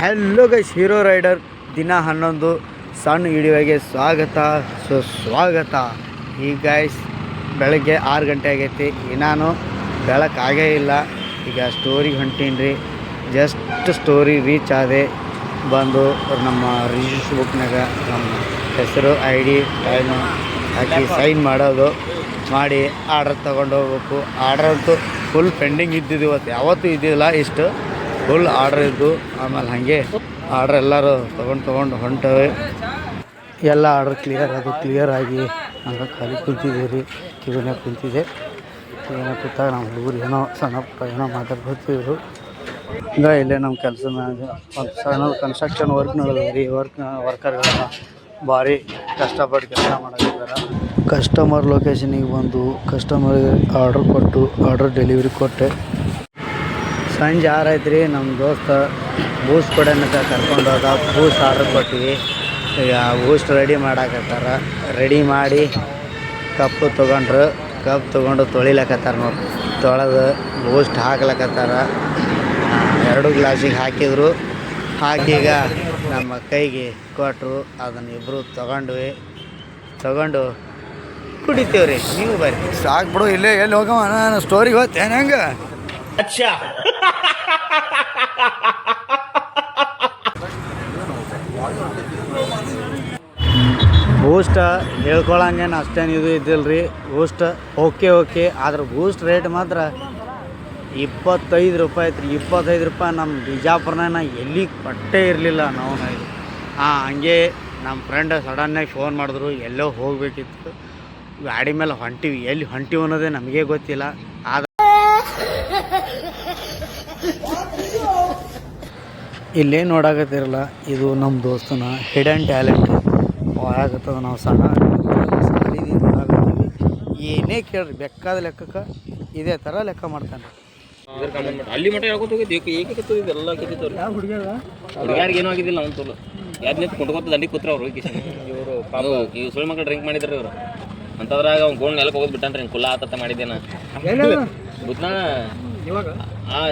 Hello guys, hero rider ದಿನ 11 ಸಣ್ಣ ವಿಡಿಯೋಗೆ ಸ್ವಾಗತ. ಈಗ ಗೈಸ್ ಬೆಳಗ್ಗೆ 6 ಗಂಟೆ ಆಗೈತಿ, ನಾನು ಬೆಳಕಾಗೇ ಇಲ್ಲ. ಈಗ ಸ್ಟೋರಿಗೆ ಹೊಂಟೀನಿ ರೀ. ಜಸ್ಟ್ ಸ್ಟೋರಿ ರೀಚ್ ಆದೆ. ಬಂದು ನಮ್ಮ ರಿಜಿಸ್ಟರ್ ಬುಕ್ನಾಗ ನಮ್ಮ ಹೆಸರು ID ಟೈಮು ಹಾಕಿ ಸೈನ್ ಮಾಡೋದು ಮಾಡಿ ಆರ್ಡ್ರ್ ತೊಗೊಂಡು ಹೋಗ್ಬೇಕು. ಆರ್ಡ್ರ್ ಅಂತೂ ಫುಲ್ ಪೆಂಡಿಂಗ್ ಇದ್ದಿದ್ದು, ಇವತ್ತು ಯಾವತ್ತೂ ಇದ್ದಿಲ್ಲ ಇಷ್ಟು ಫುಲ್ ಆರ್ಡ್ರ್ ಇದ್ದು. ಆಮೇಲೆ ಹಾಗೆ ಆರ್ಡ್ರ್ ಎಲ್ಲರೂ ತೊಗೊಂಡು ಹೊಂಟವೆ. ಎಲ್ಲ ಆರ್ಡ್ರ್ ಕ್ಲಿಯರ್ ಆಗಿ ಹಂಗೆ ಖಾಲಿ ಕುಂತಿದ್ದೀವಿ ರೀ. ಕಿವಿನಾಗ ಕುಂತಿದೆ. ಕಿವಿನಾಗ ಕೂತಾಗ ನಮ್ಮ ಹುಡುಗರು ಏನೋ ಸಣ್ಣ ಪುಟ್ಟ ಏನೋ ಮಾತಾಡ್ಕೊತಿದ್ರು. ಈಗ ಇಲ್ಲೇ ನಮ್ಮ ಕೆಲಸ ಒಂದು ಸಣ್ಣ ಕನ್ಸ್ಟ್ರಕ್ಷನ್ ವರ್ಕ್ ನಡೆದ ರೀ. ವರ್ಕರ್ಗಳನ್ನ ಭಾರಿ ಕಷ್ಟಪಟ್ಟು ಕೆಲಸ ಮಾಡಿದ್ದಾರೆ. ಕಸ್ಟಮರ್ ಲೊಕೇಶನಿಗೆ ಬಂದು ಕಸ್ಟಮರ್ಗೆ ಆರ್ಡ್ರ್ ಡೆಲಿವರಿ ಕೊಟ್ಟೆ. ಸಂಜೆ 6 ಆಯ್ತು ರೀ. ನಮ್ಮ ದೋಸ್ತ ಬೂಸ್ಟ್ ಕೊಡೋಣಕ್ಕೆ ಕರ್ಕೊಂಡು ಹೋದ. ಬೂಸ್ಟ್ ಆರ್ಡ್ರ್ ಕೊಟ್ಟಿವಿ. ಈಗ ಬೂಸ್ಟ್ ರೆಡಿ ಮಾಡಾಕತ್ತಾರ. ರೆಡಿ ಮಾಡಿ ಕಪ್ಪು ತೊಗೊಂಡು ತೊಳಿಲಕತ್ತಾರ ನೋಡಿ. ತೊಳೆದು ಬೂಸ್ಟ್ ಹಾಕ್ಲಕತ್ತಾರ. 2 ಗ್ಲಾಸಿಗೆ ಹಾಕಿದ್ರು. ಹಾಕೀಗ ನಮ್ಮ ಕೈಗೆ ಕೊಟ್ಟರು. ಅದನ್ನು ಇಬ್ಬರು ತಗೊಂಡು ಕುಡಿತೀವಿ ರೀ. ನೀವು ಬರ್ರಿ. ಸಾಕು ಬಿಡು, ಇಲ್ಲೇ ಎಲ್ಲಿ ಹೋಗವ, ನಾನು ಸ್ಟೋರಿಗೆ ಹೋಗ್ತೇನೆ ಹೆಂಗೆ. ಅಚ್ಚಾ ಬೂಸ್ಟ್ ಹೇಳ್ಕೊಳಂಗೇನು ಅಷ್ಟೇನು ಇದು ಇದ್ದಿಲ್ಲ ರೀ. ಬೂಸ್ಟ್ ಓಕೆ ಆದ್ರೆ ಬೂಸ್ಟ್ ರೇಟ್ ಮಾತ್ರ 25 ರೂಪಾಯಿ ಐತ್ರಿ. 25 ರೂಪಾಯಿ ನಮ್ಮ ಬಿಜಾಪುರನ ಎಲ್ಲಿ ಪಟ್ಟೇ ಇರಲಿಲ್ಲ ನಾವು. ಹಂಗೆ ನಮ್ಮ ಫ್ರೆಂಡ್ ಸಡನ್ನಾಗಿ ಫೋನ್ ಮಾಡಿದ್ರು, ಎಲ್ಲೋ ಹೋಗಬೇಕಿತ್ತು, ಗಾಡಿ ಮೇಲೆ ಹೊಂಟಿವಿ. ಎಲ್ಲಿ ಹೊಂಟಿವಿ ಅನ್ನೋದೇ ನಮಗೆ ಗೊತ್ತಿಲ್ಲ. ಆದ್ರೆ ಇಲ್ಲೇ ನೋಡಾಕತ್ತಿರಲ್ಲ, ಇದು ನಮ್ಮ ದೋಸ್ತನ ಹಿಡನ್ ಟ್ಯಾಲೆಂಟ್ ಆಗತ್ತದ. ನಾವು ಸಣ್ಣ ಏನೇ ಕೇಳ್ರಿ, ಬೇಕಾದ ಲೆಕ್ಕಕ್ಕೆ ಇದೇ ಥರ ಲೆಕ್ಕ ಮಾಡ್ತಾನೆ. ಅಲ್ಲಿ ಮಟ್ಟ ಹೇಳ್ಕೊತ ಎಲ್ಲ ಹುಡುಗಿಯಾರಿಗೆ ಏನೂ ಆಗಿದ್ದಿಲ್ಲ. ಅವ್ನು ತೋಲು ಯಾರು ಕೊಂಡ್ಕೊತ ದಂಡಿ ಕೂತ್ರ ಅವ್ರು ಇವರು ಸುಳ್ಳು ಮಕ್ಕಳು ಡ್ರಿಂಕ್ ಮಾಡಿದ್ರು ಇವರು. ಅಂತದ್ರಾಗ ಅವ್ನು ಗೋಣ್ ನೆಲಕ್ಕೆ ಹೋಗೋದು ಬಿಟ್ಟಾನ್ರಿ. ಕುಲ್ಲ ಆತತ್ತ ಮಾಡಿದ್ದೇನ ಗೊತ್ತಾ.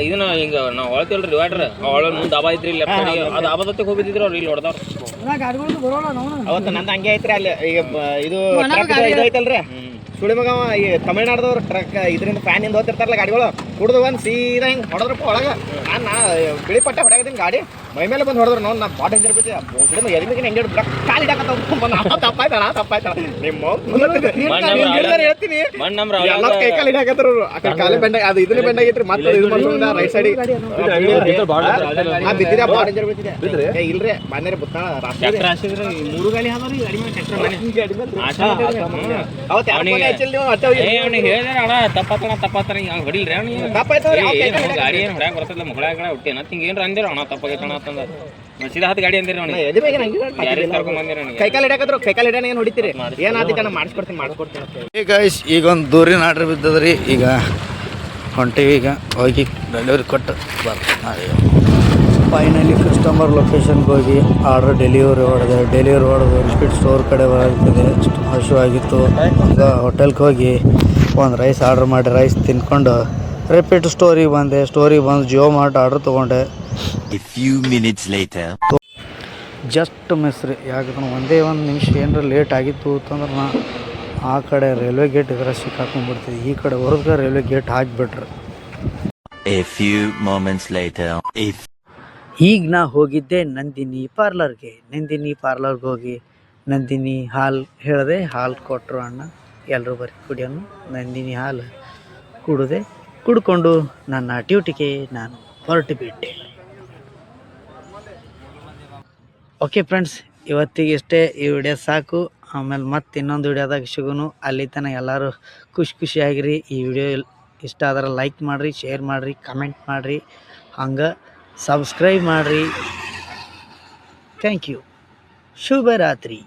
ಇದನ್ನ ಹಿಂಗ ನಾವು ಹೊಳ್ತೀವಲ್ರಿ ಡಿವೈಡರ್, ಹೊಳ ಮುಂದೆ ದಾಬಾ ಐತ್ರಿ. ಲೆಫ್ಟ್ ಸೈಡ್ ಅದು ದಾಬಾದತ್ತೆ ಹೋಗಿದ್ದಿದ್ರು ಅವ್ರು. ಇಲ್ಲಿ ಹೊಡೆದವ್ರು ಅವತ್ತು ನಂದು ಹಂಗೆ ಐತ್ರಿ. ಅಲ್ಲಿ ಈಗ ಇದು ಐತಲ್ರಿ ಸುಳಿ ಮಗ ಈ ತಮಿಳ್ನಾಡ್ದವ್ರು ಟ್ರಕ್ ಇದರಿಂದ ಫ್ಯಾನಿಂದ ಹೋಗ್ತಿರ್ತಾರಲ್ಲ ಗಾಡಿಗಳು, ಕುಡ್ದು ಬಂದು ಸೀದಾ ಹಿಂಗೆ ಹೊಡೆದ್ರಪ್ಪ ಒಳಗೆ. ನಾ ಬಿಳಿ ಪಟ್ಟೆ ಹೊಡೆಯದಿನ ಗಾಡಿ ಮೈ ಮೇಲೆ ಬಂದು ಹೊಡೆದ್ರು. ನಾವು ಭಾಳ ಡೇಂಜರ್ ಬಿಡ್ತೀವಿ. ಎದಿಮಿಗೆ ಹೆಂಗೆ ಕಾಲಿ ತಪ್ಪಾಯ್ತಾಳ ನಿಮ್ಮ ಹೇಳ್ತೀನಿ. ಎಲ್ಲ ಕೈ ಕಾಲು ಹಿಡಿಯಾಕತ್ತಾರ ಅವರು. ಆ ಕಡೆ ಕಾಲಿ ಬೆಂಡ ಅದು ಇದನ್ನ ಬೆಂಡ್ ಆಗೈತ್ರಿ. ಮತ್ತೆ ಇದು ಮಾಡ್ಕೊಂಡ ರೈಟ್ ಸೈಡ್ ಬಿದ್ದಿರ ಭಾಳ ಡೇಂಜರ್ ಬಿಡ್ತಿದೆ. ಇಲ್ರಿ ಮನೆ ಬುತ್ತಾಳ ರಾಸಿದ್ರೆ 3 ಗಾಲಿ ಹಾದ್ರಿ ಗಾಡಿ ಮೇಲೆ ತಪ್ಪಾತಾರ ಹೊಡಿಲ್ರಿ ಗಾಡಿ ಏನು ಹೊಡ್ಯಾಕ ಬರ್ತಲ್ಲ. ಮಗಳಾಗ ಹುಟ್ಟೇನ ಹಿಂಗೆ ಏನ್ರ ಅಂದಿರ ಅಣ್ಣ ತಪ್ಪಾಗೈತಣ ಅಂತಂದ ಸೀದಾ ಹತ್ತು ಗಾಡಿ ಅಂದಿರಿ ಅವ್ನಿಗೆ. ಕೈಕಾಲು ಹಿಡಿಯಾಕತ್ರು. ಕೈಕಾಲು ಹಿಡಿಯಾನ ಏನು ಹೊಡಿತೀರಿ? ಏನಾದಿತ್ತ ಮಾಡಿಸ್ಕೊಡ್ತೀನಿ. ಈಗ ಒಂದು ದೂರಿನ ಆರ್ಡ್ರ್ ಬಿದ್ದದ್ರಿ. ಈಗ ಹೊಂಟಿವಿ. ಈಗ ಹೋಗಿ ಡೆಲಿವರಿ ಕೊಟ್ಟು ಬರ್ತೀವಿ. ಫೈನಲಿ ಕಸ್ಟಮರ್ ಲೊಕೇಶನ್ಗೆ ಹೋಗಿ ಆರ್ಡ್ರ್ ಡೆಲಿವರಿ ಹೊಡೆದು ರಿಪೀಟ್ ಸ್ಟೋರ್ ಕಡೆ ಬರ್ತದೆ. ಹಸಿವಾಗಿತ್ತು. ಈಗ ಹೋಟೆಲ್ಗೆ ಹೋಗಿ ಒಂದು ರೈಸ್ ಆರ್ಡ್ರ್ ಮಾಡಿ ರೈಸ್ ತಿನ್ಕೊಂಡು ರಿಪೀಟ್ ಸ್ಟೋರಿಗೆ ಬಂದು ಜಿಯೋ ಮಾರ್ಟ್ ಆರ್ಡ್ರ್ ತೊಗೊಂಡೆ. ಜಸ್ಟ್ ಮಿಸ್ ರೀ. ಯಾಕಂದ್ರೆ ಒಂದೇ ಒಂದು ನಿಮಿಷ ಏನಾರ ಲೇಟ್ ಆಗಿತ್ತು ಅಂತಂದ್ರೆ ನಾ ಆ ಕಡೆ ರೈಲ್ವೆ ಗೇಟ್ ಇದ್ರೆ ಸಿಕ್ಕಾಕೊಂಡ್ಬಿಡ್ತೀವಿ. ಈ ಕಡೆ ಹೊರಗೆ ರೈಲ್ವೆ ಗೇಟ್ ಹಾಕಿಬಿಟ್ರಿ. ಈಗ ನಾ ಹೋಗಿದ್ದೆ ನಂದಿನಿ ಪಾರ್ಲರ್ಗೆ ಹೋಗಿ ನಂದಿನಿ ಹಾಲು ಹೇಳಿದೆ. ಹಾಲು ಕೊಟ್ಟರು ಅಣ್ಣ. ಎಲ್ಲರೂ ಬರೀ ಕುಡಿಯೋನು ನಂದಿನಿ ಹಾಲು ಕುಡ್ಕೊಂಡು ನನ್ನ ಡ್ಯೂಟಿಗೆ ನಾನು ಹೊರಟು ಬಿಟ್ಟೆ. ಓಕೆ ಫ್ರೆಂಡ್ಸ್, ಇವತ್ತಿಗೆ ಇಷ್ಟೇ. ಈ ವಿಡಿಯೋ ಸಾಕು. ಆಮೇಲೆ ಮತ್ತೆ ಇನ್ನೊಂದು ವಿಡಿಯೋದಾಗ ಸಿಗೋನು. ಅಲ್ಲಿ ತನಕ ಎಲ್ಲರೂ ಖುಷಿಯಾಗಿರಿ. ಈ ವಿಡಿಯೋ ಇಷ್ಟ ಆದ್ರೆ ಲೈಕ್ ಮಾಡಿರಿ, ಶೇರ್ ಮಾಡಿರಿ, ಕಮೆಂಟ್ ಮಾಡಿರಿ, ಹಂಗೆ ಸಬ್ಸ್ಕ್ರೈಬ್ ಮಾಡಿರಿ. Thank you. ಶುಭರಾತ್ರಿ.